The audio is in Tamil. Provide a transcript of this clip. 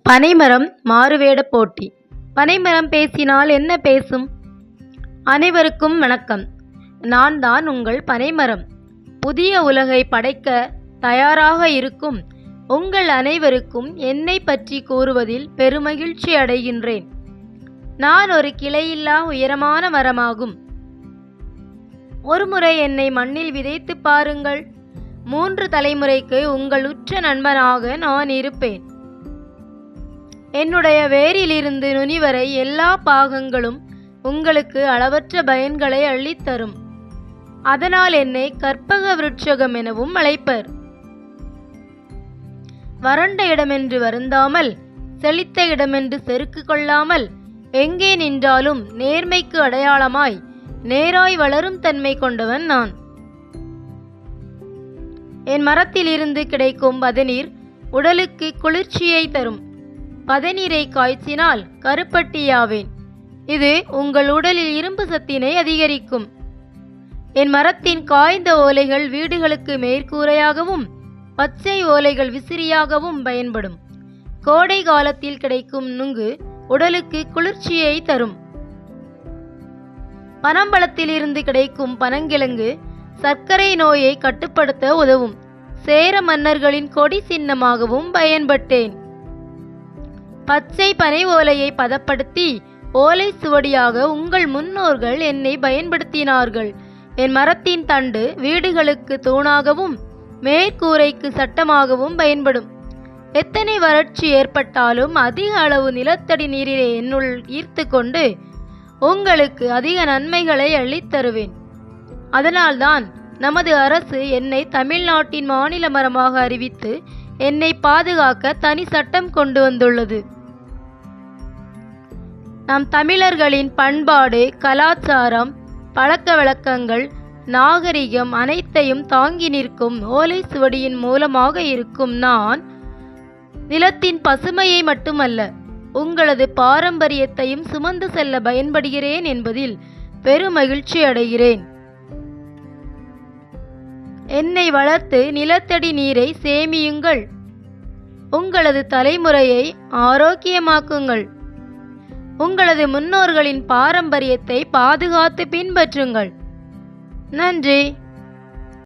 பனைமரம் மாறுவேட போட்டி. பனைமரம் பேசினால் என்ன பேசும்? அனைவருக்கும் வணக்கம். நான் தான் உங்கள் பனைமரம். புதிய உலகை படைக்க தயாராக இருக்கும் உங்கள் அனைவருக்கும் என்னை பற்றி கூறுவதில் பெருமகிழ்ச்சி அடைகின்றேன். நான் ஒரு கிளையில்லா உயரமான மரமாகும். ஒருமுறை என்னை மண்ணில் விதைத்து பாருங்கள். 3 தலைமுறைக்கு உங்கள் உற்ற நண்பனாக நான் இருப்பேன். என்னுடைய வேரிலிருந்து நுனி வரை எல்லா பாகங்களும் உங்களுக்கு அளவற்ற பயன்களை அள்ளித்தரும். அதனால் என்னை கற்பக விருட்சகம் எனவும் அழைப்பர். வறண்ட இடமென்று வருந்தாமல், செழித்த இடமென்று செருக்கு கொள்ளாமல், எங்கே நின்றாலும் நேர்மைக்கு அடையாளமாய் நேராய் வளரும் தன்மை கொண்டவன் நான். என் மரத்திலிருந்து கிடைக்கும் பதநீர் உடலுக்கு குளிர்ச்சியை தரும். பதநீரை காய்ச்சினால் கருப்பட்டியாவேன். இது உங்கள் உடலில் இரும்பு சத்தினை அதிகரிக்கும். என் மரத்தின் காய்ந்த ஓலைகள் வீடுகளுக்கு மேற்கூரையாகவும், பச்சை ஓலைகள் விசிறியாகவும் பயன்படும். கோடை காலத்தில் கிடைக்கும் நுங்கு உடலுக்கு குளிர்ச்சியை தரும். பனம்பழத்திலிருந்து கிடைக்கும் பனங்கிழங்கு சர்க்கரை நோயை கட்டுப்படுத்த உதவும். சேர மன்னர்களின் கொடி சின்னமாகவும் பயன்பட்டேன். பச்சை பனை ஓலையை பதப்படுத்தி ஓலை சுவடியாக உங்கள் முன்னோர்கள் என்னை பயன்படுத்தினார்கள். என் மரத்தின் தண்டு வீடுகளுக்கு தூணாகவும் மேற்கூரைக்கு சட்டமாகவும் பயன்படும். எத்தனை வறட்சி ஏற்பட்டாலும் அதிக அளவு நிலத்தடி நீரிலே என்னுள் ஈர்த்து கொண்டு உங்களுக்கு அதிக நன்மைகளை அள்ளித்தருவேன். அதனால்தான் நமது அரசு என்னை தமிழ்நாட்டின் மாநில மரமாக அறிவித்து என்னை பாதுகாக்க தனி சட்டம் கொண்டு வந்துள்ளது. நம் தமிழர்களின் பண்பாடு, கலாச்சாரம், பழக்க வழக்கங்கள், நாகரிகம் அனைத்தையும் தாங்கி நிற்கும் ஓலை சுவடியின் மூலமாக இருக்கும் நான் நிலத்தின் பசுமையை மட்டுமல்ல, உங்களது பாரம்பரியத்தையும் சுமந்து செல்ல பயன்படுகிறேன் என்பதில் பெருமகிழ்ச்சி அடைகிறேன். என்னை வளர்த்து நிலத்தடி நீரை சேமியுங்கள். உங்களது தலைமுறையை ஆரோக்கியமாக்குங்கள். உங்களது முன்னோர்களின் பாரம்பரியத்தை பாதுகாத்து பின்பற்றுங்கள். நன்றி.